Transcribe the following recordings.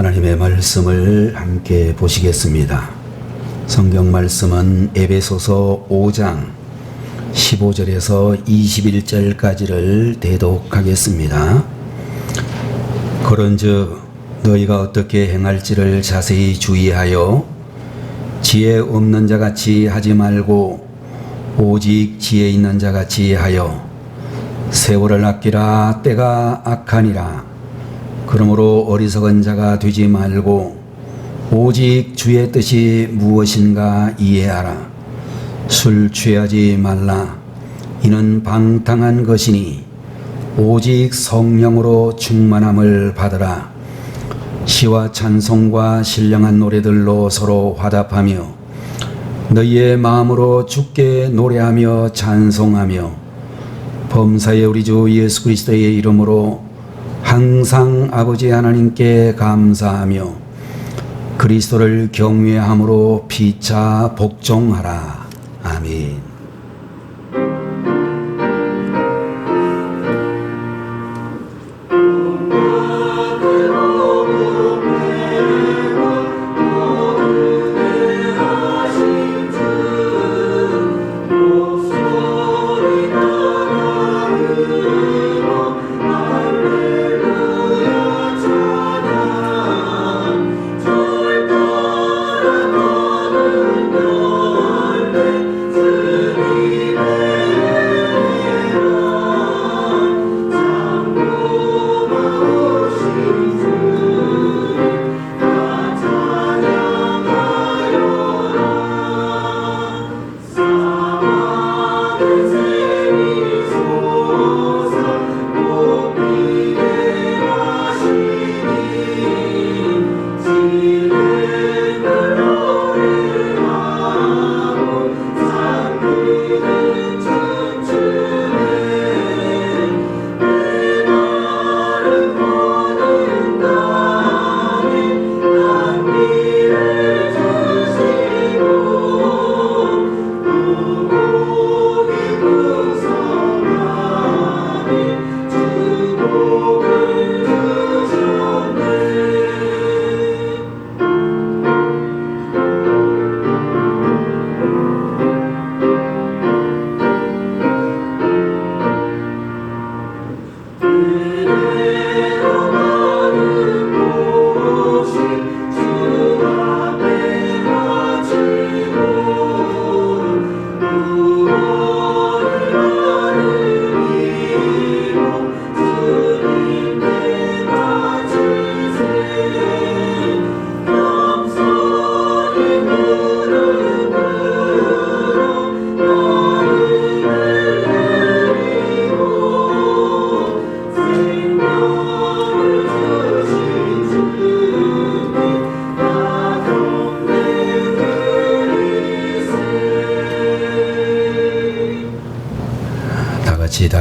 하나님의 말씀을 함께 보시겠습니다. 성경 말씀은 에베소서 5장 15절에서 21절까지를 대독하겠습니다. 그런즉 너희가 어떻게 행할지를 자세히 주의하여 지혜 없는 자같이 하지 말고 오직 지혜 있는 자같이 하여 세월을 아끼라. 때가 악하니라. 그러므로 어리석은 자가 되지 말고 오직 주의 뜻이 무엇인가 이해하라. 술 취하지 말라. 이는 방탕한 것이니 오직 성령으로 충만함을 받으라. 시와 찬송과 신령한 노래들로 서로 화답하며 너희의 마음으로 주께 노래하며 찬송하며 범사의 우리 주 예수 그리스도의 이름으로 항상 아버지 하나님께 감사하며 그리스도를 경외함으로 피차 복종하라. 아멘.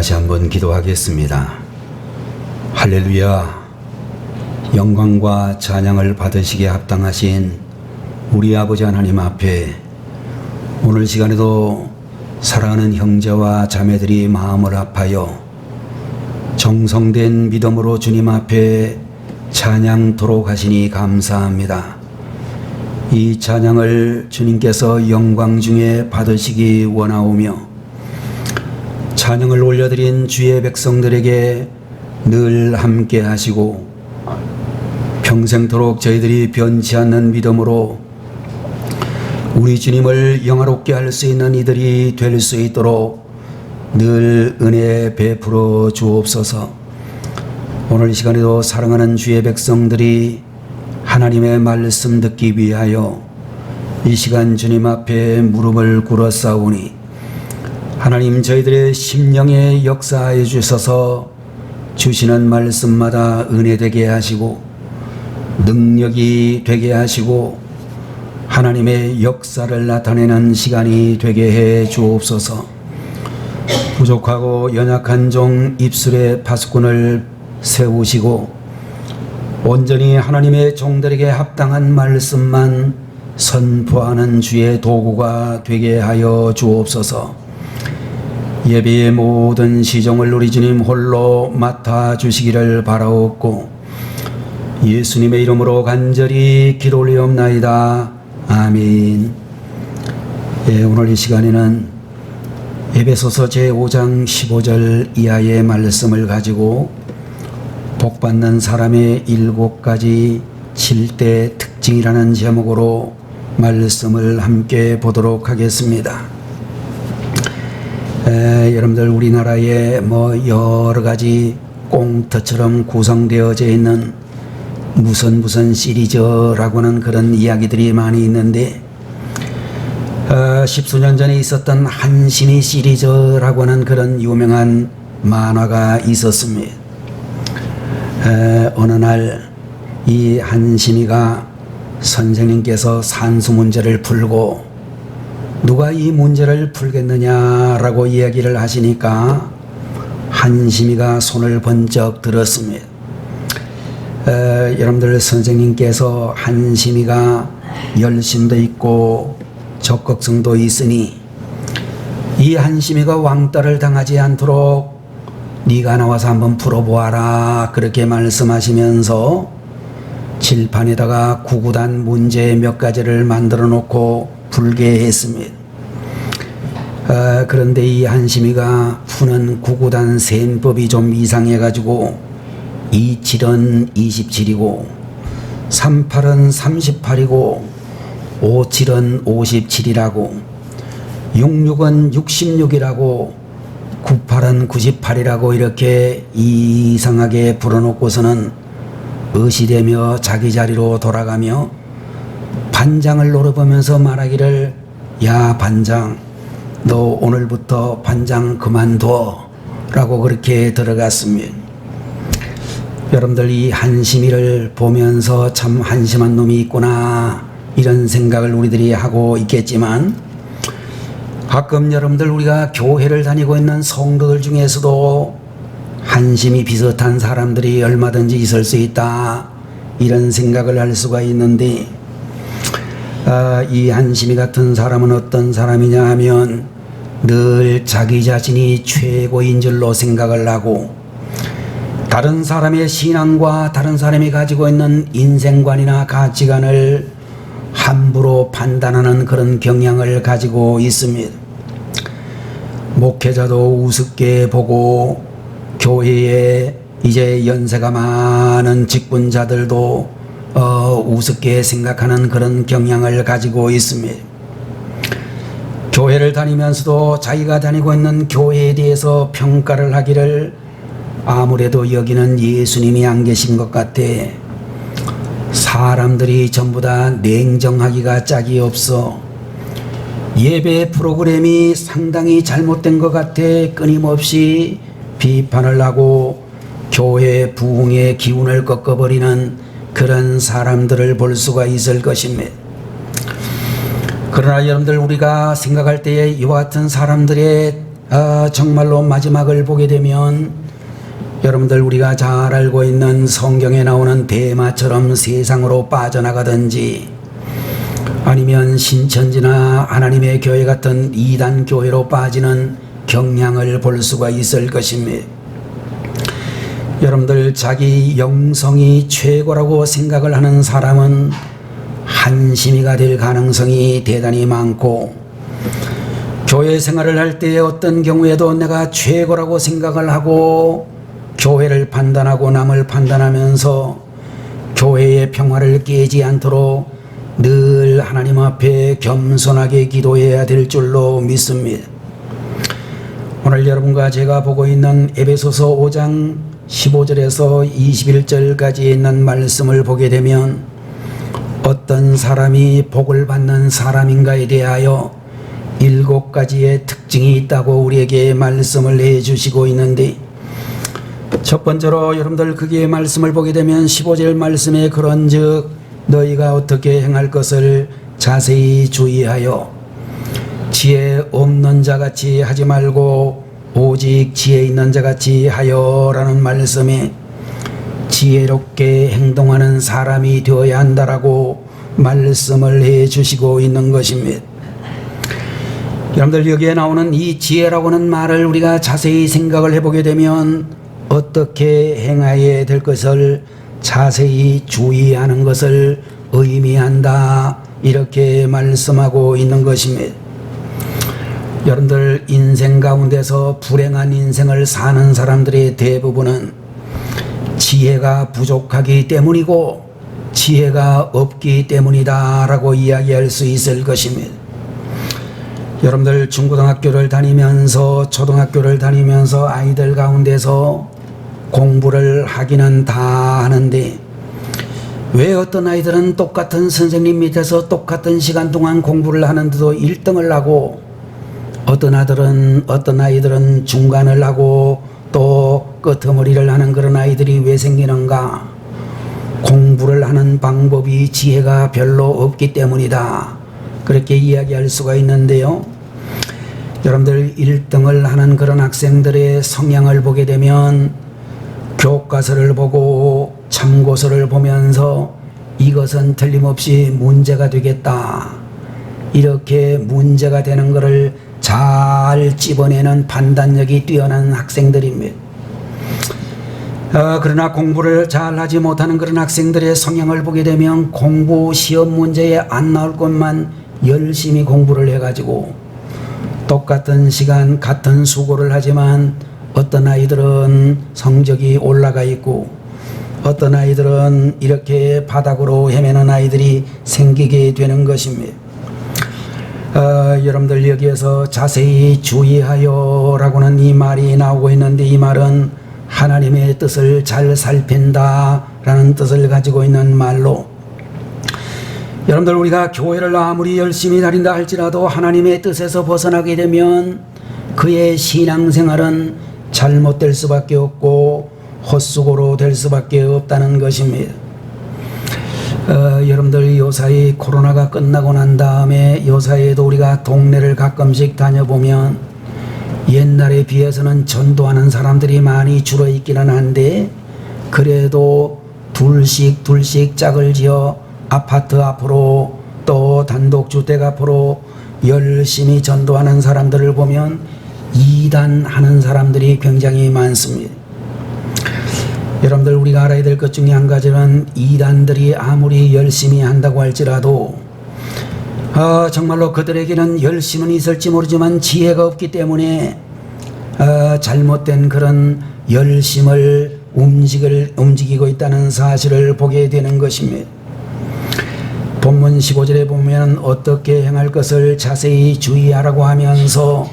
다시 한번 기도하겠습니다. 할렐루야. 영광과 찬양을 받으시기에 합당하신 우리 아버지 하나님 앞에 오늘 시간에도 사랑하는 형제와 자매들이 마음을 아파요 정성된 믿음으로 주님 앞에 찬양토록 하시니 감사합니다. 이 찬양을 주님께서 영광 중에 받으시기 원하오며 찬양을 올려드린 주의 백성들에게 늘 함께 하시고 평생토록 저희들이 변치 않는 믿음으로 우리 주님을 영화롭게 할 수 있는 이들이 될 수 있도록 늘 은혜 베풀어 주옵소서. 오늘 이 시간에도 사랑하는 주의 백성들이 하나님의 말씀 듣기 위하여 이 시간 주님 앞에 무릎을 꿇어 싸우니 하나님 저희들의 심령에 역사하여 주셔서 주시는 말씀마다 은혜되게 하시고 능력이 되게 하시고 하나님의 역사를 나타내는 시간이 되게 해 주옵소서. 부족하고 연약한 종 입술에 파수꾼을 세우시고 온전히 하나님의 종들에게 합당한 말씀만 선포하는 주의 도구가 되게 하여 주옵소서. 예배의 모든 시종을 우리 주님 홀로 맡아주시기를 바라옵고 예수님의 이름으로 간절히 기도 올리옵나이다. 아멘. 오늘 이 시간에는 에베소서 제5장 15절 이하의 말씀을 가지고 복받는 사람의 7가지 7대 특징이라는 제목으로 말씀을 함께 보도록 하겠습니다. 여러분들 우리나라에 여러 가지 꽁트처럼 구성되어져 있는 무슨 시리즈라고 하는 그런 이야기들이 많이 있는데 10수년 전에 있었던 한심이 시리즈라고 하는 그런 유명한 만화가 있었습니다. 어느 날 이 한심이가 선생님께서 산수 문제를 풀고 누가 이 문제를 풀겠느냐라고 이야기를 하시니까 한심이가 손을 번쩍 들었습니다. 여러분들 선생님께서 한심이가 열심도 있고 적극성도 있으니 이 한심이가 왕따를 당하지 않도록 네가 나와서 한번 풀어보아라 그렇게 말씀하시면서 칠판에다가 구구단 문제 몇 가지를 만들어 놓고 풀게 했습니다. 그런데 이 한심이가 푸는 구구단 셈법이 좀 이상해 가지고 27은 27이고 38은 38이고 57은 57이라고 66은 66이라고 98은 98이라고 이렇게 이상하게 불어놓고서는 의시되며 자기 자리로 돌아가며 반장을 노려보면서 말하기를 야 반장 너 오늘부터 반장 그만둬 라고 그렇게 들어갔습니다. 여러분들 이 한심이를 보면서 참 한심한 놈이 있구나 이런 생각을 우리들이 하고 있겠지만 가끔 여러분들 우리가 교회를 다니고 있는 성도들 중에서도 한심이 비슷한 사람들이 얼마든지 있을 수 있다 이런 생각을 할 수가 있는데 이 한심이 같은 사람은 어떤 사람이냐 하면 늘 자기 자신이 최고인 줄로 생각을 하고 다른 사람의 신앙과 다른 사람이 가지고 있는 인생관이나 가치관을 함부로 판단하는 그런 경향을 가지고 있습니다. 목회자도 우습게 보고 교회에 이제 연세가 많은 직분자들도 우습게 생각하는 그런 경향을 가지고 있습니다. 교회를 다니면서도 자기가 다니고 있는 교회에 대해서 평가를 하기를 아무래도 여기는 예수님이 안 계신 것 같아. 사람들이 전부 다 냉정하기가 짝이 없어. 예배 프로그램이 상당히 잘못된 것 같아. 끊임없이 비판을 하고 교회 부흥의 기운을 꺾어버리는 그런 사람들을 볼 수가 있을 것입니다. 그러나 여러분들 우리가 생각할 때에 이와 같은 사람들의 정말로 마지막을 보게 되면 여러분들 우리가 잘 알고 있는 성경에 나오는 대마처럼 세상으로 빠져나가든지 아니면 신천지나 하나님의 교회 같은 이단 교회로 빠지는 경향을 볼 수가 있을 것입니다. 여러분들 자기 영성이 최고라고 생각을 하는 사람은 한심이가 될 가능성이 대단히 많고 교회 생활을 할 때 어떤 경우에도 내가 최고라고 생각을 하고 교회를 판단하고 남을 판단하면서 교회의 평화를 깨지 않도록 늘 하나님 앞에 겸손하게 기도해야 될 줄로 믿습니다. 오늘 여러분과 제가 보고 있는 에베소서 5장 15절에서 21절까지 있는 말씀을 보게 되면 어떤 사람이 복을 받는 사람인가에 대하여 7가지의 특징이 있다고 우리에게 말씀을 해주시고 있는데 첫 번째로 여러분들 거기에 말씀을 보게 되면 15절 말씀에 그런즉 너희가 어떻게 행할 것을 자세히 주의하여 지혜 없는 자같이 하지 말고 오직 지혜 있는 자같이 하여라는 말씀에 지혜롭게 행동하는 사람이 되어야 한다라고 말씀을 해 주시고 있는 것입니다. 여러분들 여기에 나오는 이 지혜라고 하는 말을 우리가 자세히 생각을 해보게 되면 어떻게 행해야 될 것을 자세히 주의하는 것을 의미한다. 이렇게 말씀하고 있는 것입니다. 여러분들 인생 가운데서 불행한 인생을 사는 사람들의 대부분은 지혜가 부족하기 때문이고 지혜가 없기 때문이다 라고 이야기할 수 있을 것입니다. 여러분들 중고등학교를 다니면서 초등학교를 다니면서 아이들 가운데서 공부를 하기는 다 하는데 왜 어떤 아이들은 똑같은 선생님 밑에서 똑같은 시간 동안 공부를 하는데도 1등을 하고 어떤 아이들은 중간을 하고 또 끄트머리를 하는 그런 아이들이 왜 생기는가? 공부를 하는 방법이 지혜가 별로 없기 때문이다. 그렇게 이야기할 수가 있는데요. 여러분들 1등을 하는 그런 학생들의 성향을 보게 되면 교과서를 보고 참고서를 보면서 이것은 틀림없이 문제가 되겠다. 이렇게 문제가 되는 것을 잘 집어내는 판단력이 뛰어난 학생들입니다. 그러나 공부를 잘 하지 못하는 그런 학생들의 성향을 보게 되면 공부 시험 문제에 안 나올 것만 열심히 공부를 해가지고 똑같은 시간 같은 수고를 하지만 어떤 아이들은 성적이 올라가 있고 어떤 아이들은 이렇게 바닥으로 헤매는 아이들이 생기게 되는 것입니다. 여러분들 여기에서 자세히 주의하여 라고는 이 말이 나오고 있는데 이 말은 하나님의 뜻을 잘 살핀다 라는 뜻을 가지고 있는 말로 여러분들 우리가 교회를 아무리 열심히 다닌다 할지라도 하나님의 뜻에서 벗어나게 되면 그의 신앙생활은 잘못될 수밖에 없고 헛수고로 될 수밖에 없다는 것입니다. 여러분들 요사이 코로나가 끝나고 난 다음에 요사이에도 우리가 동네를 가끔씩 다녀보면 옛날에 비해서는 전도하는 사람들이 많이 줄어 있기는 한데 그래도 둘씩 짝을 지어 아파트 앞으로 또 단독주택 앞으로 열심히 전도하는 사람들을 보면 이단하는 사람들이 굉장히 많습니다. 여러분들 우리가 알아야 될 것 중에 한 가지는 이단들이 아무리 열심히 한다고 할지라도 정말로 그들에게는 열심은 있을지 모르지만 지혜가 없기 때문에 잘못된 그런 열심을 움직이고 있다는 사실을 보게 되는 것입니다. 본문 15절에 보면 어떻게 행할 것을 자세히 주의하라고 하면서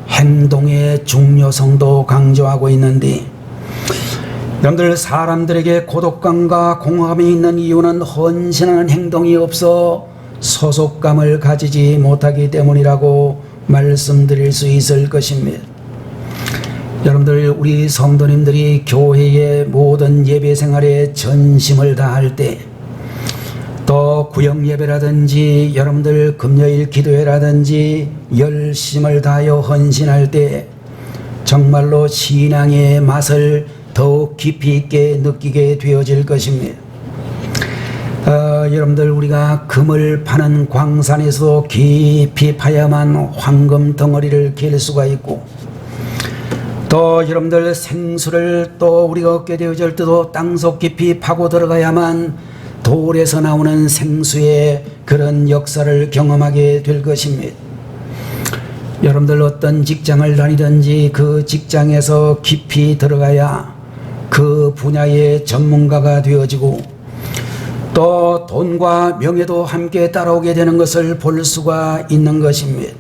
행동의 중요성도 강조하고 있는데 여러분들 사람들에게 고독감과 공허감이 있는 이유는 헌신하는 행동이 없어 소속감을 가지지 못하기 때문이라고 말씀드릴 수 있을 것입니다. 여러분들 우리 성도님들이 교회의 모든 예배 생활에 전심을 다할 때 또 구역 예배라든지 여러분들 금요일 기도회라든지 열심을 다하여 헌신할 때 정말로 신앙의 맛을 더욱 깊이 있게 느끼게 되어질 것입니다. 여러분들 우리가 금을 파는 광산에서 깊이 파야만 황금 덩어리를 갤 수가 있고 또 여러분들 생수를 또 우리가 얻게 되어질 때도 땅속 깊이 파고 들어가야만 돌에서 나오는 생수의 그런 역사를 경험하게 될 것입니다. 여러분들 어떤 직장을 다니든지 그 직장에서 깊이 들어가야 그 분야의 전문가가 되어지고 또 돈과 명예도 함께 따라오게 되는 것을 볼 수가 있는 것입니다.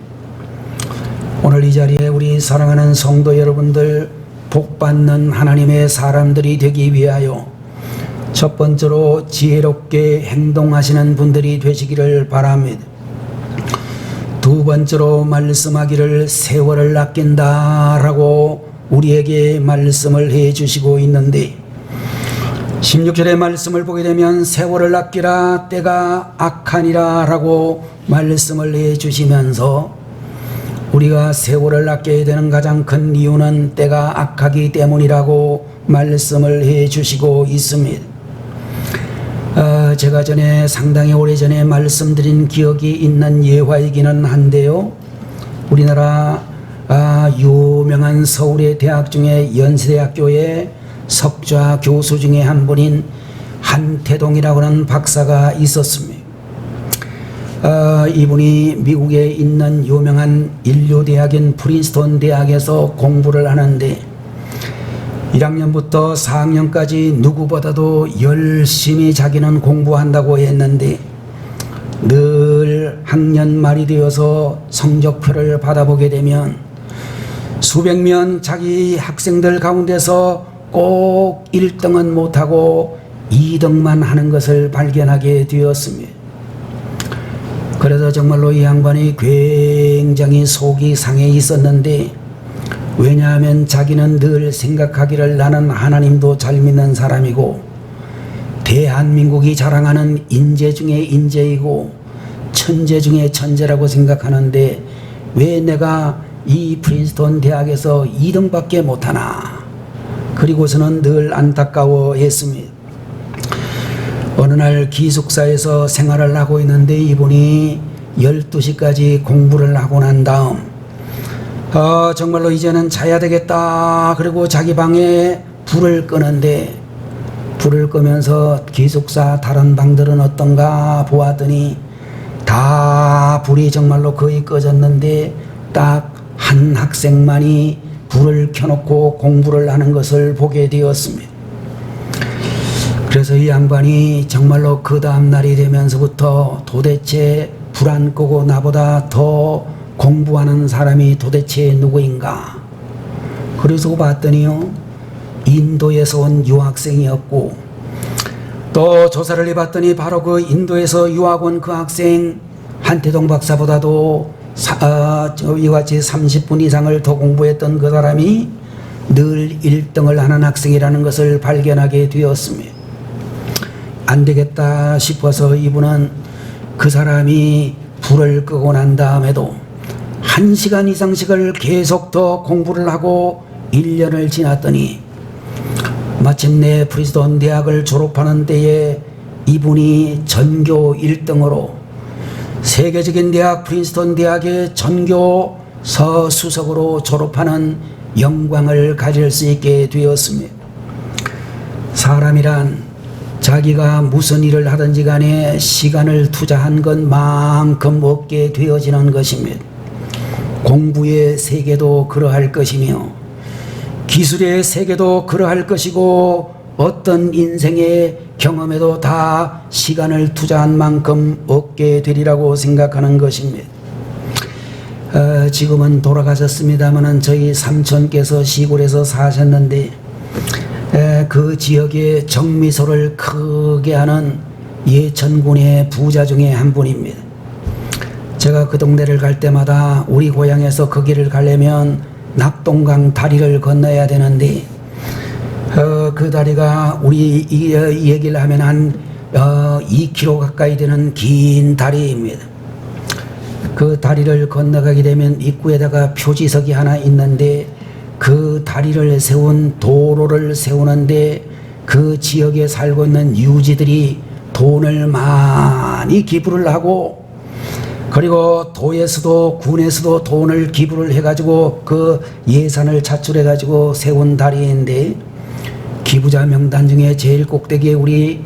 오늘 이 자리에 우리 사랑하는 성도 여러분들 복받는 하나님의 사람들이 되기 위하여 첫 번째로 지혜롭게 행동하시는 분들이 되시기를 바랍니다. 두 번째로 말씀하기를 세월을 아낀다 라고 우리에게 말씀을 해 주시고 있는데 16절의 말씀을 보게 되면 세월을 아끼라 때가 악하니라 라고 말씀을 해 주시면서 우리가 세월을 아껴야 되는 가장 큰 이유는 때가 악하기 때문이라고 말씀을 해 주시고 있습니다. 제가 전에 상당히 오래전에 말씀드린 기억이 있는 예화이기는 한데요. 우리나라 유명한 서울의 대학 중에 연세대학교의 석좌 교수 중에 한 분인 한태동이라고 하는 박사가 있었습니다. 이분이 미국에 있는 유명한 인류대학인 프린스턴 대학에서 공부를 하는데 1학년부터 4학년까지 누구보다도 열심히 자기는 공부한다고 했는데 늘 학년 말이 되어서 성적표를 받아보게 되면 수백 명 자기 학생들 가운데서 꼭 1등은 못하고 2등만 하는 것을 발견하게 되었습니다. 그래서 정말로 이 양반이 굉장히 속이 상해 있었는데, 왜냐하면 자기는 늘 생각하기를 나는 하나님도 잘 믿는 사람이고 대한민국이 자랑하는 인재 중에 인재이고 천재 중에 천재라고 생각하는데 왜 내가 이 프린스턴 대학에서 2등밖에 못하나. 그리고서는 늘 안타까워했습니다. 어느 날 기숙사에서 생활을 하고 있는데 이분이 12시까지 공부를 하고 난 다음 정말로 이제는 자야 되겠다. 그리고 자기 방에 불을 끄는데 불을 끄면서 기숙사 다른 방들은 어떤가 보았더니 다 불이 정말로 거의 꺼졌는데 딱 한 학생만이 불을 켜놓고 공부를 하는 것을 보게 되었습니다. 그래서 이 양반이 정말로 그 다음 날이 되면서부터 도대체 불 안 끄고 나보다 더 공부하는 사람이 도대체 누구인가. 그래서 봤더니요, 인도에서 온 유학생이었고, 또 조사를 해봤더니 바로 그 인도에서 유학 온 그 학생 한태동 박사보다도 이같이 30분 이상을 더 공부했던 그 사람이 늘 1등을 하는 학생이라는 것을 발견하게 되었습니다. 안 되겠다 싶어서 이분은 그 사람이 불을 끄고 난 다음에도 1시간 이상씩을 계속 더 공부를 하고 1년을 지났더니 마침내 프린스턴 대학을 졸업하는 때에 이분이 전교 1등으로 세계적인 대학 프린스턴 대학의 전교 서수석으로 졸업하는 영광을 가질 수 있게 되었습니다. 사람이란 자기가 무슨 일을 하든지 간에 시간을 투자한 것만큼 얻게 되어지는 것입니다. 공부의 세계도 그러할 것이며 기술의 세계도 그러할 것이고 어떤 인생의 경험에도 다 시간을 투자한 만큼 얻게 되리라고 생각하는 것입니다. 지금은 돌아가셨습니다마는 저희 삼촌께서 시골에서 사셨는데 그 지역에 정미소를 크게 하는 예천군의 부자 중에 한 분입니다. 제가 그 동네를 갈 때마다 우리 고향에서 그 길을 가려면 낙동강 다리를 건너야 되는데 그 다리가 우리 이 얘기를 하면 한 2km 가까이 되는 긴 다리입니다. 그 다리를 건너가게 되면 입구에다가 표지석이 하나 있는데 그 다리를 세운 도로를 세우는데 그 지역에 살고 있는 유지들이 돈을 많이 기부를 하고 그리고 도에서도 군에서도 돈을 기부를 해가지고 그 예산을 차출해가지고 세운 다리인데 기부자 명단 중에 제일 꼭대기에 우리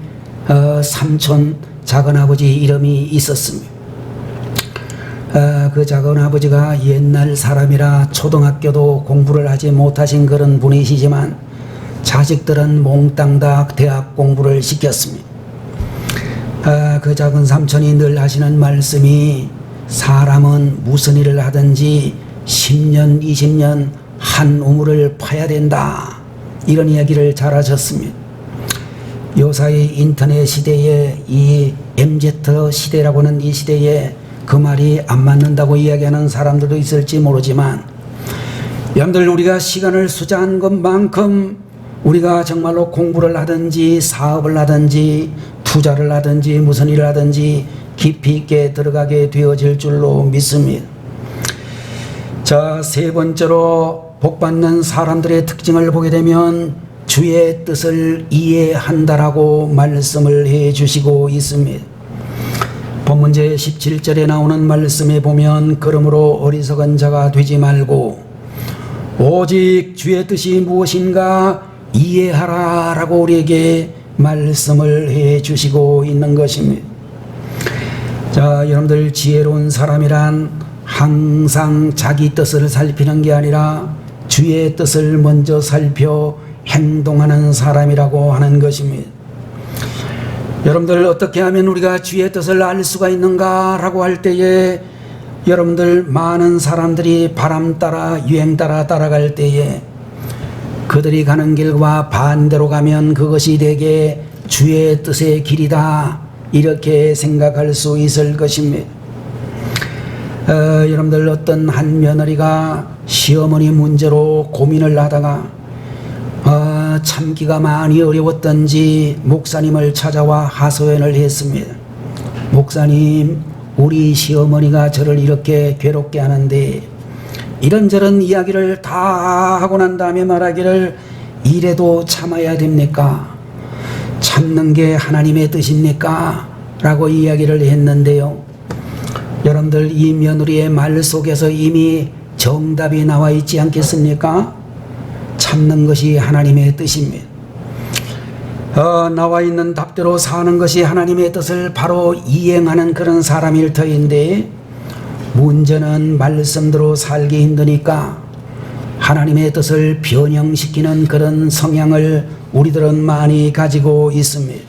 삼촌 작은아버지 이름이 있었습니다. 그 작은아버지가 옛날 사람이라 초등학교도 공부를 하지 못하신 그런 분이시지만 자식들은 몽땅 다 대학 공부를 시켰습니다. 그 작은 삼촌이 늘 하시는 말씀이 사람은 무슨 일을 하든지 10년, 20년 한 우물을 파야 된다. 이런 이야기를 잘 하셨습니다. 요사이 인터넷 시대에 이 MZ 시대라고 하는 이 시대에 그 말이 안 맞는다고 이야기하는 사람들도 있을지 모르지만 여러분들 우리가 시간을 투자한 것만큼 우리가 정말로 공부를 하든지 사업을 하든지 투자를 하든지 무슨 일을 하든지 깊이 있게 들어가게 되어질 줄로 믿습니다. 자, 세 번째로 복받는 사람들의 특징을 보게 되면 주의 뜻을 이해한다라고 말씀을 해 주시고 있습니다. 본문제 17절에 나오는 말씀에 보면 그러므로 어리석은 자가 되지 말고 오직 주의 뜻이 무엇인가 이해하라 라고 우리에게 말씀을 해 주시고 있는 것입니다. 자, 여러분들, 지혜로운 사람이란 항상 자기 뜻을 살피는 게 아니라 주의 뜻을 먼저 살펴 행동하는 사람이라고 하는 것입니다. 여러분들, 어떻게 하면 우리가 주의 뜻을 알 수가 있는가 라고 할 때에, 여러분들, 많은 사람들이 바람 따라 유행 따라 따라갈 때에 그들이 가는 길과 반대로 가면 그것이 대개 주의 뜻의 길이다, 이렇게 생각할 수 있을 것입니다. 여러분들, 어떤 한 며느리가 시어머니 문제로 고민을 하다가 참기가 많이 어려웠던지 목사님을 찾아와 하소연을 했습니다. 목사님, 우리 시어머니가 저를 이렇게 괴롭게 하는데 이런저런 이야기를 다 하고 난 다음에 말하기를, 이래도 참아야 됩니까? 참는 게 하나님의 뜻입니까? 라고 이야기를 했는데요. 여러분들, 이 며느리의 말 속에서 이미 정답이 나와 있지 않겠습니까? 참는 것이 하나님의 뜻입니다. 나와 있는 답대로 사는 것이 하나님의 뜻을 바로 이행하는 그런 사람일 터인데, 문제는 말씀대로 살기 힘드니까 하나님의 뜻을 변형시키는 그런 성향을 우리들은 많이 가지고 있습니다.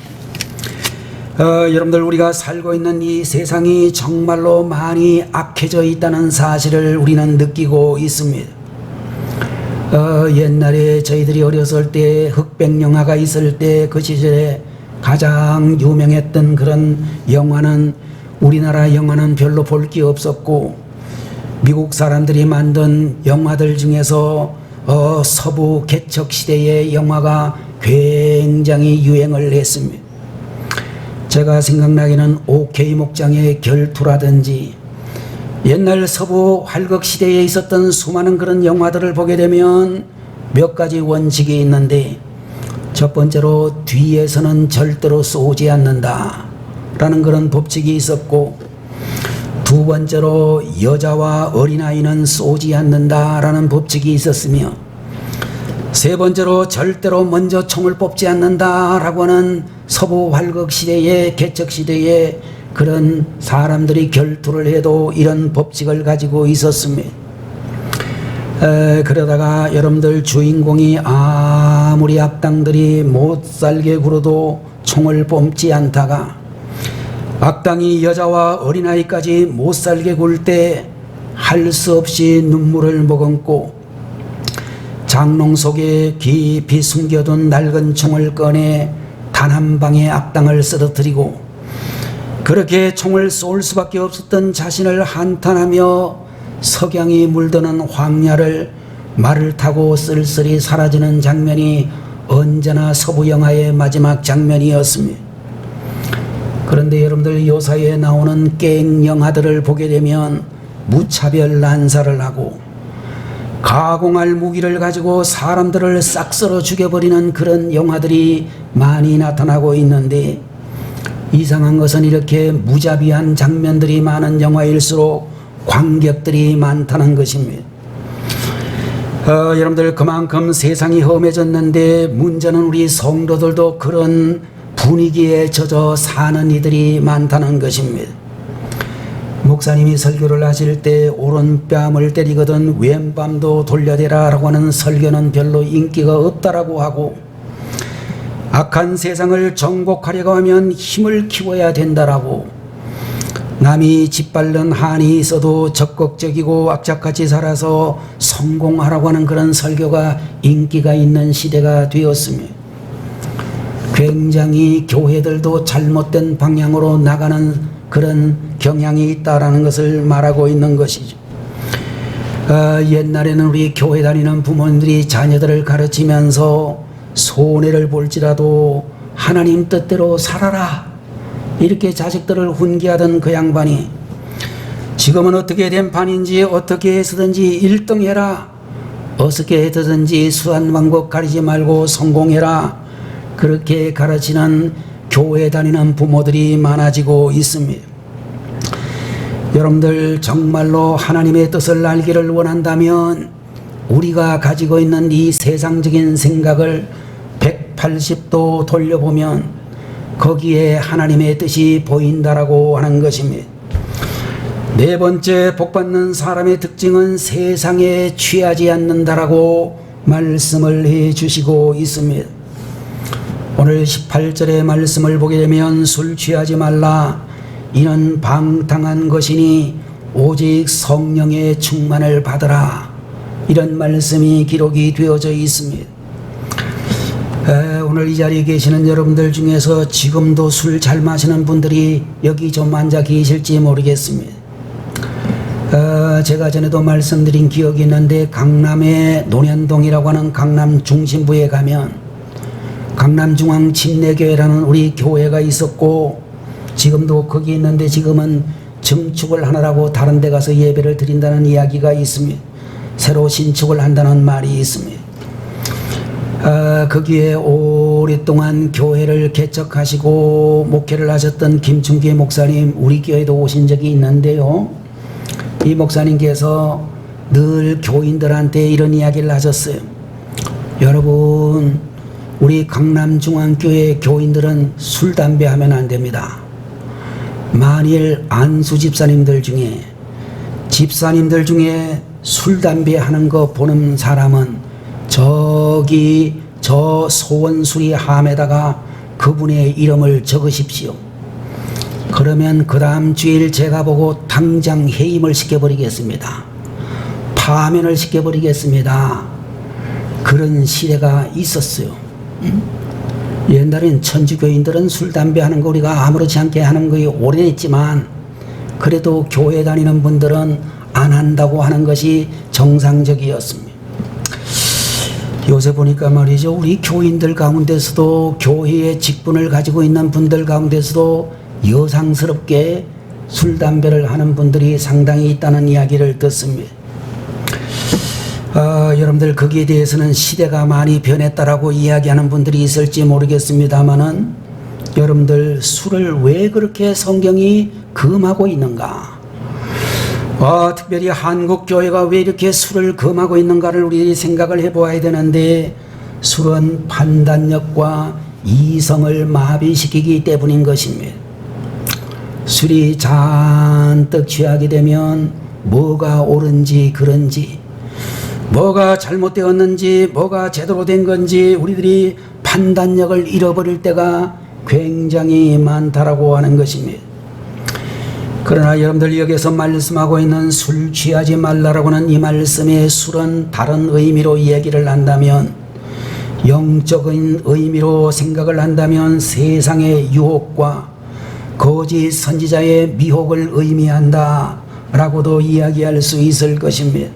여러분들, 우리가 살고 있는 이 세상이 정말로 많이 악해져 있다는 사실을 우리는 느끼고 있습니다. 옛날에 저희들이 어렸을 때 흑백영화가 있을 때 그 시절에 가장 유명했던 그런 영화는, 우리나라 영화는 별로 볼 게 없었고, 미국 사람들이 만든 영화들 중에서 서부 개척 시대의 영화가 굉장히 유행을 했습니다. 제가 생각나기는 OK 목장의 결투라든지, 옛날 서부 활극 시대에 있었던 수많은 그런 영화들을 보게 되면 몇 가지 원칙이 있는데, 첫 번째로 뒤에서는 절대로 쏘지 않는다 라는 그런 법칙이 있었고, 두 번째로 여자와 어린아이는 쏘지 않는다 라는 법칙이 있었으며, 세 번째로 절대로 먼저 총을 뽑지 않는다 라고 하는 서부 활극 시대의 개척 시대에 그런 사람들이 결투를 해도 이런 법칙을 가지고 있었습니다. 그러다가 여러분들, 주인공이 아무리 악당들이 못살게 굴어도 총을 뽑지 않다가 악당이 여자와 어린아이까지 못살게 굴 때 할 수 없이 눈물을 머금고 장롱 속에 깊이 숨겨둔 낡은 총을 꺼내 단 한 방의 악당을 쓰러뜨리고, 그렇게 총을 쏠 수밖에 없었던 자신을 한탄하며 석양이 물드는 황야를 말을 타고 쓸쓸히 사라지는 장면이 언제나 서부 영화의 마지막 장면이었습니다. 그런데 여러분들, 요사이에 나오는 깽 영화들을 보게 되면 무차별 난사를 하고 가공할 무기를 가지고 사람들을 싹 썰어 죽여버리는 그런 영화들이 많이 나타나고 있는데, 이상한 것은 이렇게 무자비한 장면들이 많은 영화일수록 관객들이 많다는 것입니다. 여러분들, 그만큼 세상이 험해졌는데 문제는 우리 성도들도 그런 분위기에 젖어 사는 이들이 많다는 것입니다. 목사님이 설교를 하실 때 오른뺨을 때리거든 왼뺨도 돌려대라 라고 하는 설교는 별로 인기가 없다라고 하고, 악한 세상을 정복하려고 하면 힘을 키워야 된다라고, 남이 짓밟는 한이 있어도 적극적이고 악착같이 살아서 성공하라고 하는 그런 설교가 인기가 있는 시대가 되었습니다. 굉장히 교회들도 잘못된 방향으로 나가는 그런 경향이 있다라는 것을 말하고 있는 것이죠. 옛날에는 우리 교회 다니는 부모님들이 자녀들을 가르치면서 손해를 볼지라도 하나님 뜻대로 살아라, 이렇게 자식들을 훈계하던 그 양반이 지금은 어떻게 된 판인지 어떻게 해서든지 1등 해라, 어떻게 해서든지 수단 방법 가리지 말고 성공해라, 그렇게 가르치는 교회 다니는 부모들이 많아지고 있습니다. 여러분들, 정말로 하나님의 뜻을 알기를 원한다면 우리가 가지고 있는 이 세상적인 생각을 180도 돌려보면 거기에 하나님의 뜻이 보인다라고 하는 것입니다. 네 번째, 복받는 사람의 특징은 세상에 취하지 않는다라고 말씀을 해 주시고 있습니다. 오늘 18절의 말씀을 보게 되면 술 취하지 말라, 이는 방탕한 것이니 오직 성령의 충만을 받으라, 이런 말씀이 기록이 되어져 있습니다. 오늘 이 자리에 계시는 여러분들 중에서 지금도 술 잘 마시는 분들이 여기 좀 앉아 계실지 모르겠습니다. 제가 전에도 말씀드린 기억이 있는데, 강남의 논현동이라고 하는 강남 중심부에 가면 강남중앙 침례교회라는 우리 교회가 있었고, 지금도 거기 있는데 지금은 증축을 하느라고 다른 데 가서 예배를 드린다는 이야기가 있습니다. 새로 신축을 한다는 말이 있습니다. 거기에 오랫동안 교회를 개척하시고 목회를 하셨던 김충기 목사님, 우리 교회도 오신 적이 있는데요, 이 목사님께서 늘 교인들한테 이런 이야기를 하셨어요. 여러분, 우리 강남중앙교회 교인들은 술, 담배 하면 안 됩니다. 만일 안수 집사님들 중에 술, 담배 하는 거 보는 사람은 저기 저 소원수리 함에다가 그분의 이름을 적으십시오. 그러면 그 다음 주일 제가 보고 당장 해임을 시켜버리겠습니다. 파면을 시켜버리겠습니다. 그런 시대가 있었어요. 옛날엔 천주교인들은 술, 담배 하는 거 우리가 아무렇지 않게 하는 거에 오래됐지만, 그래도 교회 다니는 분들은 안 한다고 하는 것이 정상적이었습니다. 요새 보니까 말이죠, 우리 교인들 가운데서도, 교회의 직분을 가지고 있는 분들 가운데서도 여상스럽게 술, 담배를 하는 분들이 상당히 있다는 이야기를 듣습니다. 여러분들 거기에 대해서는 시대가 많이 변했다라고 이야기하는 분들이 있을지 모르겠습니다만은, 여러분들 술을 왜 그렇게 성경이 금하고 있는가? 특별히 한국 교회가 왜 이렇게 술을 금하고 있는가를 우리 생각을 해보아야 되는데, 술은 판단력과 이성을 마비시키기 때문인 것입니다. 술이 잔뜩 취하게 되면 뭐가 옳은지 그른지, 뭐가 잘못되었는지, 뭐가 제대로 된 건지 우리들이 판단력을 잃어버릴 때가 굉장히 많다라고 하는 것입니다. 그러나 여러분들 여기서 말씀하고 있는 술 취하지 말라라고는 이 말씀의 술은 다른 의미로 얘기를 한다면, 영적인 의미로 생각을 한다면 세상의 유혹과 거짓 선지자의 미혹을 의미한다 라고도 이야기할 수 있을 것입니다.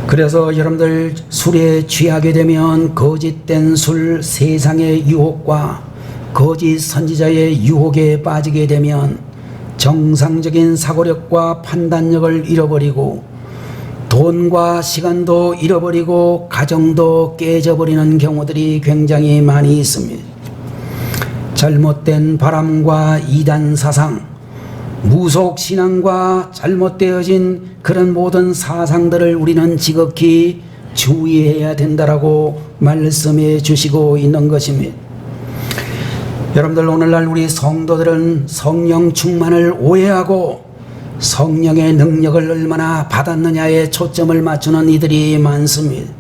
그래서 여러분들 술에 취하게 되면 거짓된 술, 세상의 유혹과 거짓 선지자의 유혹에 빠지게 되면 정상적인 사고력과 판단력을 잃어버리고 돈과 시간도 잃어버리고 가정도 깨져버리는 경우들이 굉장히 많이 있습니다. 잘못된 바람과 이단 사상, 무속 신앙과 잘못되어진 그런 모든 사상들을 우리는 지극히 주의해야 된다라고 말씀해 주시고 있는 것입니다. 여러분들, 오늘날 우리 성도들은 성령 충만을 오해하고 성령의 능력을 얼마나 받았느냐에 초점을 맞추는 이들이 많습니다.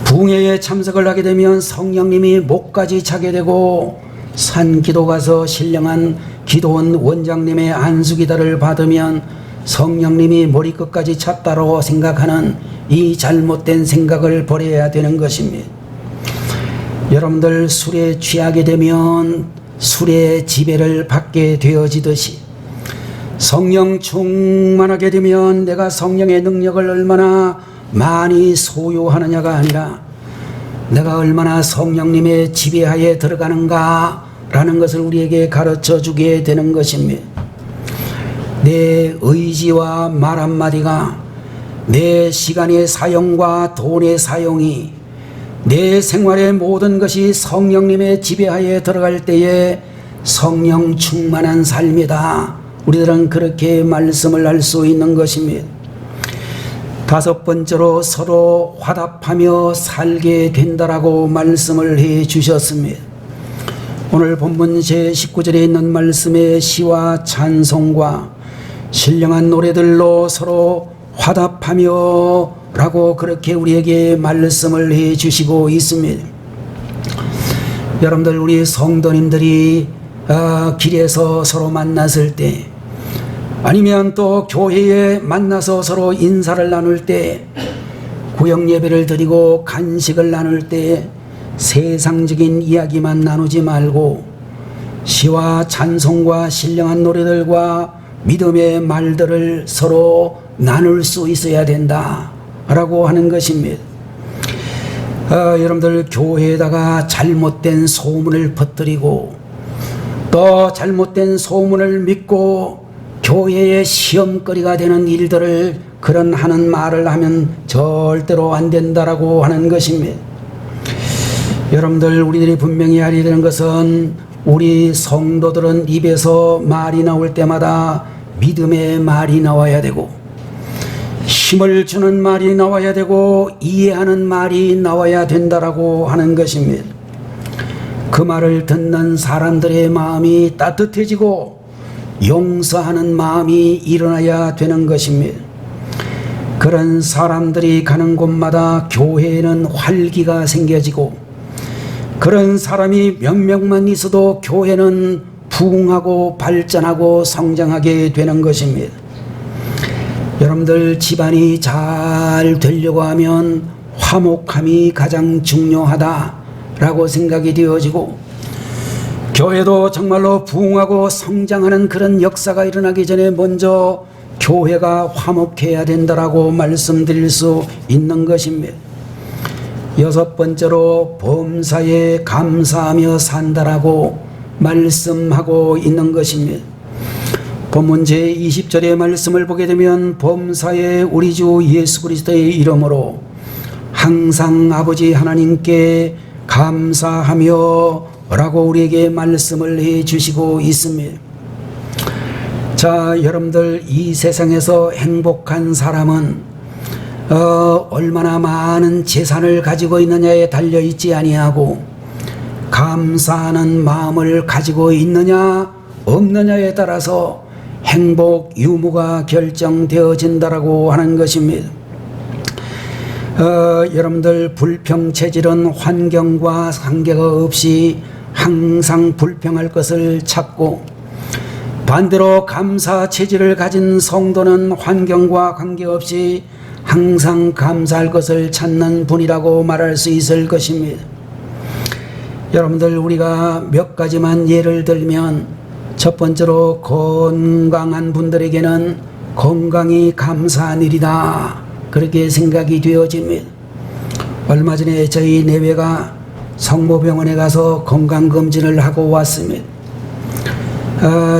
붕회에 참석을 하게 되면 성령님이 목까지 차게 되고, 산기도 가서 신령한 기도원 원장님의 안수기도를 받으면 성령님이 머리끝까지 찼다고 생각하는 이 잘못된 생각을 버려야 되는 것입니다. 여러분들, 술에 취하게 되면 술의 지배를 받게 되어지듯이, 성령 충만하게 되면 내가 성령의 능력을 얼마나 많이 소유하느냐가 아니라 내가 얼마나 성령님의 지배하에 들어가는가 라는 것을 우리에게 가르쳐 주게 되는 것입니다. 내 의지와 말 한마디가, 내 시간의 사용과 돈의 사용이, 내 생활의 모든 것이 성령님의 지배하에 들어갈 때에 성령 충만한 삶이다. 우리들은 그렇게 말씀을 할 수 있는 것입니다. 다섯 번째로 서로 화답하며 살게 된다라고 말씀을 해 주셨습니다. 오늘 본문 제19절에 있는 말씀의 시와 찬송과 신령한 노래들로 서로 화답하며 라고 그렇게 우리에게 말씀을 해 주시고 있습니다. 여러분들, 우리 성도님들이 길에서 서로 만났을 때, 아니면 또 교회에 만나서 서로 인사를 나눌 때, 구역 예배를 드리고 간식을 나눌 때 세상적인 이야기만 나누지 말고 시와 찬송과 신령한 노래들과 믿음의 말들을 서로 나눌 수 있어야 된다 라고 하는 것입니다. 여러분들, 교회에다가 잘못된 소문을 퍼뜨리고 또 잘못된 소문을 믿고 교회의 시험거리가 되는 일들을 그런 하는 말을 하면 절대로 안 된다라고 하는 것입니다. 여러분들, 우리들이 분명히 알아야 되는 것은 우리 성도들은 입에서 말이 나올 때마다 믿음의 말이 나와야 되고 힘을 주는 말이 나와야 되고 이해하는 말이 나와야 된다라고 하는 것입니다. 그 말을 듣는 사람들의 마음이 따뜻해지고 용서하는 마음이 일어나야 되는 것입니다. 그런 사람들이 가는 곳마다 교회에는 활기가 생겨지고 그런 사람이 몇 명만 있어도 교회는 부흥하고 발전하고 성장하게 되는 것입니다. 여러분들, 집안이 잘 되려고 하면 화목함이 가장 중요하다라고 생각이 되어지고 교회도 정말로 부흥하고 성장하는 그런 역사가 일어나기 전에 먼저 교회가 화목해야 된다라고 말씀드릴 수 있는 것입니다. 여섯 번째로 범사에 감사하며 산다라고 말씀하고 있는 것입니다. 본문 제20절의 말씀을 보게 되면 범사에 우리 주 예수 그리스도의 이름으로 항상 아버지 하나님께 감사하며 라고 우리에게 말씀을 해 주시고 있습니다. 자, 여러분들, 이 세상에서 행복한 사람은 얼마나 많은 재산을 가지고 있느냐에 달려 있지 아니하고 감사하는 마음을 가지고 있느냐 없느냐에 따라서 행복 유무가 결정되어진다라고 하는 것입니다. 여러분들, 불평체질은 환경과 관계가 없이 항상 불평할 것을 찾고 반대로 감사 체질을 가진 성도는 환경과 관계없이 항상 감사할 것을 찾는 분이라고 말할 수 있을 것입니다. 여러분들, 우리가 몇 가지만 예를 들면 첫 번째로 건강한 분들에게는 건강이 감사한 일이다 그렇게 생각이 되어집니다. 얼마 전에 저희 내외가 성모병원에 가서 건강검진을 하고 왔습니다.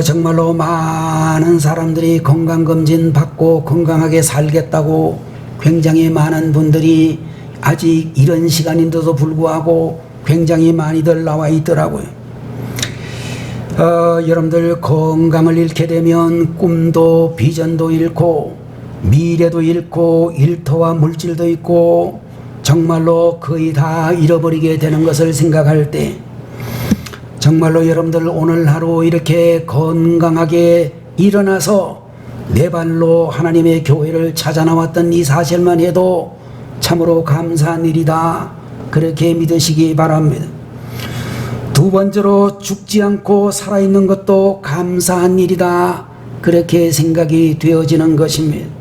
정말로 많은 사람들이 건강검진 받고 건강하게 살겠다고 굉장히 많은 분들이 아직 이런 시간인데도 불구하고 굉장히 많이들 나와 있더라고요. 여러분들, 건강을 잃게 되면 꿈도 비전도 잃고 미래도 잃고 일터와 물질도 잃고 정말로 거의 다 잃어버리게 되는 것을 생각할 때 정말로 여러분들, 오늘 하루 이렇게 건강하게 일어나서 내 발로 하나님의 교회를 찾아 나왔던 이 사실만 해도 참으로 감사한 일이다 그렇게 믿으시기 바랍니다. 두 번째로 죽지 않고 살아있는 것도 감사한 일이다 그렇게 생각이 되어지는 것입니다.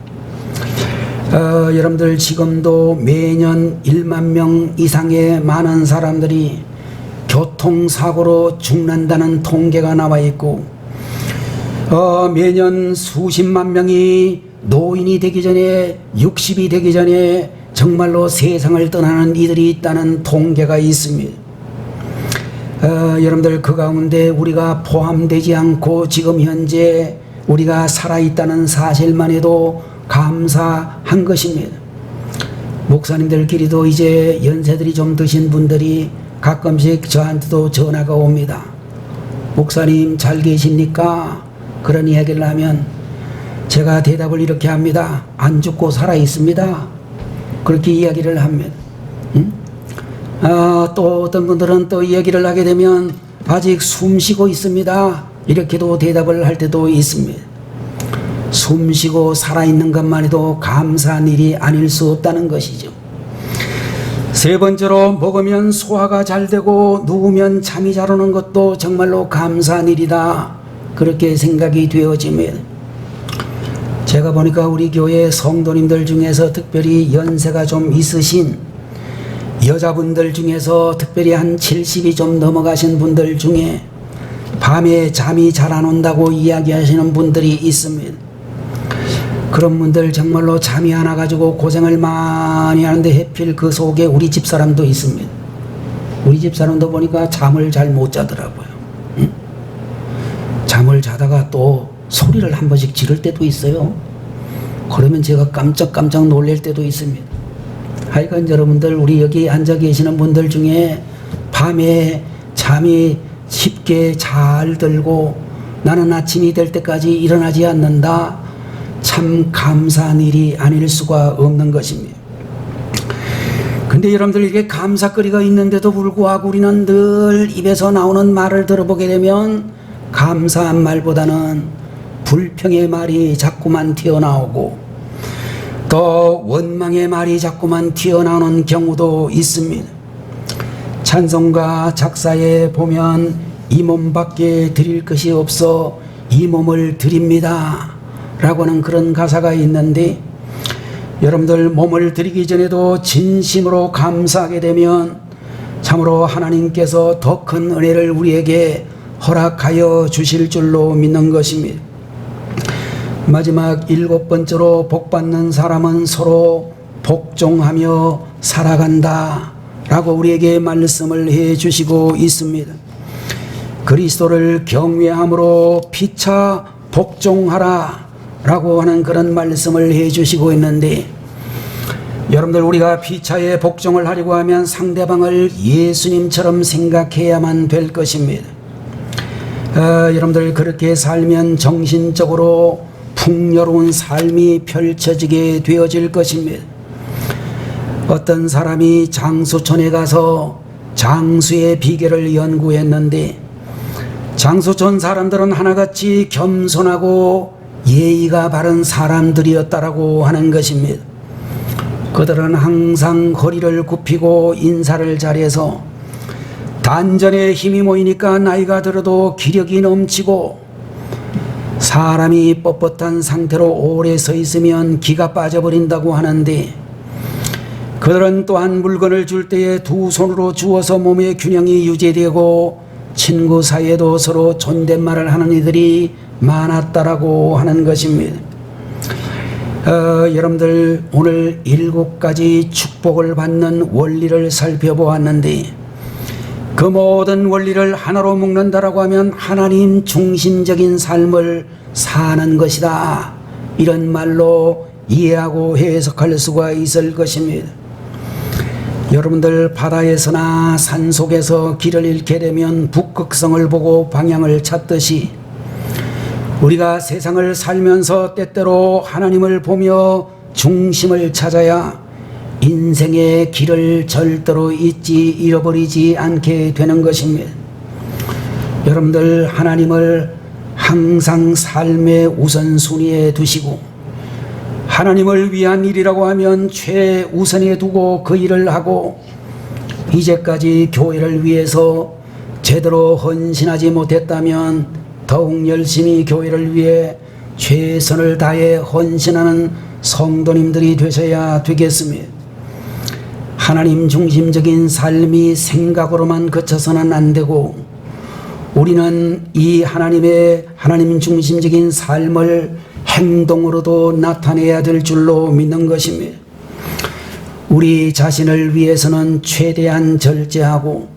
여러분들, 지금도 매년 1만 명 이상의 많은 사람들이 교통사고로 죽는다는 통계가 나와 있고 매년 수십만 명이 노인이 되기 전에 60이 되기 전에 정말로 세상을 떠나는 이들이 있다는 통계가 있습니다. 여러분들, 그 가운데 우리가 포함되지 않고 지금 현재 우리가 살아있다는 사실만 해도 감사한 것입니다. 목사님들끼리도 이제 연세들이 좀 드신 분들이 가끔씩 저한테도 전화가 옵니다. 목사님 잘 계십니까? 그런 이야기를 하면 제가 대답을 이렇게 합니다. 안 죽고 살아 있습니다. 그렇게 이야기를 합니다. 또 어떤 분들은 또 이야기를 하게 되면 아직 숨 쉬고 있습니다. 이렇게도 대답을 할 때도 있습니다. 숨 쉬고 살아있는 것만 해도 감사한 일이 아닐 수 없다는 것이죠. 세 번째로, 먹으면 소화가 잘 되고 누우면 잠이 잘 오는 것도 정말로 감사한 일이다. 그렇게 생각이 되어집니다. 제가 보니까 우리 교회 성도님들 중에서 특별히 연세가 좀 있으신 여자분들 중에서 특별히 한 70이 좀 넘어가신 분들 중에 밤에 잠이 잘 안 온다고 이야기하시는 분들이 있습니다. 그런 분들 정말로 잠이 안 와가지고 고생을 많이 하는데 하필 그 속에 우리 집사람도 있습니다. 우리 집사람도 보니까 잠을 잘 못 자더라고요. 잠을 자다가 또 소리를 한 번씩 지를 때도 있어요. 그러면 제가 깜짝 놀랄 때도 있습니다. 하여간 여러분들, 우리 여기 앉아 계시는 분들 중에 밤에 잠이 쉽게 잘 들고 나는 아침이 될 때까지 일어나지 않는다. 참 감사한 일이 아닐 수가 없는 것입니다. 근데 여러분들, 이게 감사거리가 있는데도 불구하고 우리는 늘 입에서 나오는 말을 들어보게 되면 감사한 말보다는 불평의 말이 자꾸만 튀어나오고 또 원망의 말이 자꾸만 튀어나오는 경우도 있습니다. 찬송가 작사에 보면 이 몸밖에 드릴 것이 없어 이 몸을 드립니다 라고 하는 그런 가사가 있는데, 여러분들 몸을 드리기 전에도 진심으로 감사하게 되면 참으로 하나님께서 더 큰 은혜를 우리에게 허락하여 주실 줄로 믿는 것입니다. 마지막 7번째로, 복받는 사람은 서로 복종하며 살아간다 라고 우리에게 말씀을 해 주시고 있습니다. 그리스도를 경외함으로 피차 복종하라 라고 하는 그런 말씀을 해 주시고 있는데, 여러분들, 우리가 피차에 복종을 하려고 하면 상대방을 예수님처럼 생각해야만 될 것입니다. 여러분들, 그렇게 살면 정신적으로 풍요로운 삶이 펼쳐지게 되어질 것입니다. 어떤 사람이 장수촌에 가서 장수의 비결을 연구했는데, 장수촌 사람들은 하나같이 겸손하고 예의가 바른 사람들이었다라고 하는 것입니다. 그들은 항상 허리를 굽히고 인사를 잘해서 단전에 힘이 모이니까 나이가 들어도 기력이 넘치고, 사람이 뻣뻣한 상태로 오래 서 있으면 기가 빠져버린다고 하는데, 그들은 또한 물건을 줄 때에 두 손으로 주어서 몸의 균형이 유지되고 친구 사이에도 서로 존댓말을 하는 이들이 많았다라고 하는 것입니다. 여러분들, 오늘 7가지 축복을 받는 원리를 살펴보았는데, 그 모든 원리를 하나로 묶는다라고 하면 하나님 중심적인 삶을 사는 것이다, 이런 말로 이해하고 해석할 수가 있을 것입니다. 여러분들, 바다에서나 산속에서 길을 잃게 되면 북극성을 보고 방향을 찾듯이 우리가 세상을 살면서 때때로 하나님을 보며 중심을 찾아야 인생의 길을 절대로 잃어버리지 않게 되는 것입니다. 여러분들, 하나님을 항상 삶의 우선순위에 두시고 하나님을 위한 일이라고 하면 최우선에 두고 그 일을 하고, 이제까지 교회를 위해서 제대로 헌신하지 못했다면 더욱 열심히 교회를 위해 최선을 다해 헌신하는 성도님들이 되셔야 되겠습니다. 하나님 중심적인 삶이 생각으로만 그쳐서는 안 되고, 우리는 이 하나님 중심적인 삶을 행동으로도 나타내야 될 줄로 믿는 것입니다. 우리 자신을 위해서는 최대한 절제하고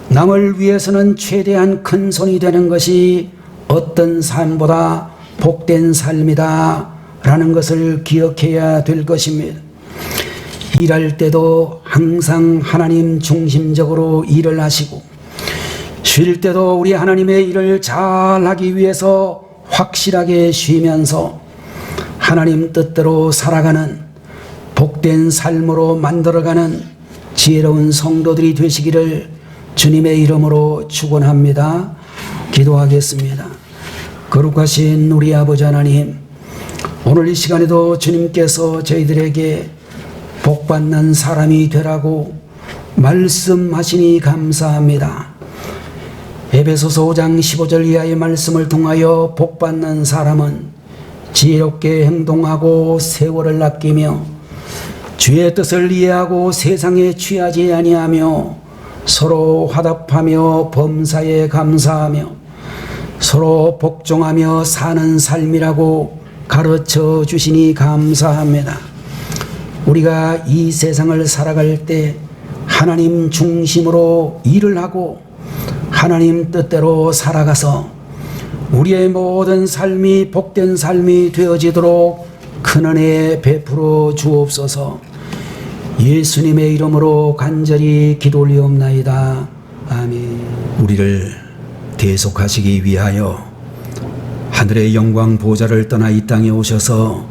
남을 위해서는 최대한 큰 손이 되는 것이 어떤 삶보다 복된 삶이다 라는 것을 기억해야 될 것입니다. 일할 때도 항상 하나님 중심적으로 일을 하시고, 쉴 때도 우리 하나님의 일을 잘 하기 위해서 확실하게 쉬면서 하나님 뜻대로 살아가는 복된 삶으로 만들어가는 지혜로운 성도들이 되시기를 주님의 이름으로 축원합니다. 기도하겠습니다. 거룩하신 우리 아버지 하나님, 오늘 이 시간에도 주님께서 저희들에게 복받는 사람이 되라고 말씀하시니 감사합니다. 에베소서 5장 15절 이하의 말씀을 통하여 복받는 사람은 지혜롭게 행동하고 세월을 아끼며 주의 뜻을 이해하고 세상에 취하지 아니하며 서로 화답하며 범사에 감사하며 서로 복종하며 사는 삶이라고 가르쳐 주시니 감사합니다. 우리가 이 세상을 살아갈 때 하나님 중심으로 일을 하고 하나님 뜻대로 살아가서 우리의 모든 삶이 복된 삶이 되어지도록 큰 은혜 베풀어 주옵소서. 예수님의 이름으로 간절히 기도 올리옵나이다. 아멘. 우리를 대속하시기 위하여 하늘의 영광 보좌를 떠나 이 땅에 오셔서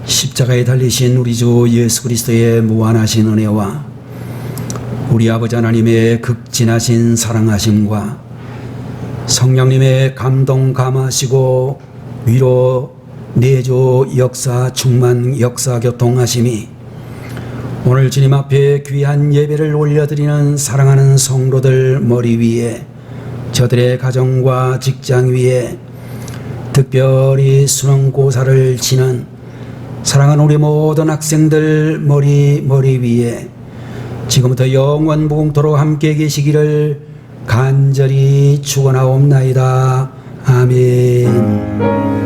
십자가에 달리신 우리 주 예수 그리스도의 무한하신 은혜와 우리 아버지 하나님의 극진하신 사랑하심과 성령님의 감동 감하시고 위로 내조 역사 충만 역사 교통하심이 오늘 주님 앞에 귀한 예배를 올려드리는 사랑하는 성도들 머리 위에, 저들의 가정과 직장 위에, 특별히 수능고사를 치는 사랑하는 우리 모든 학생들 머리 위에 지금부터 영원 무궁토록 함께 계시기를 간절히 축원하옵나이다. 아멘.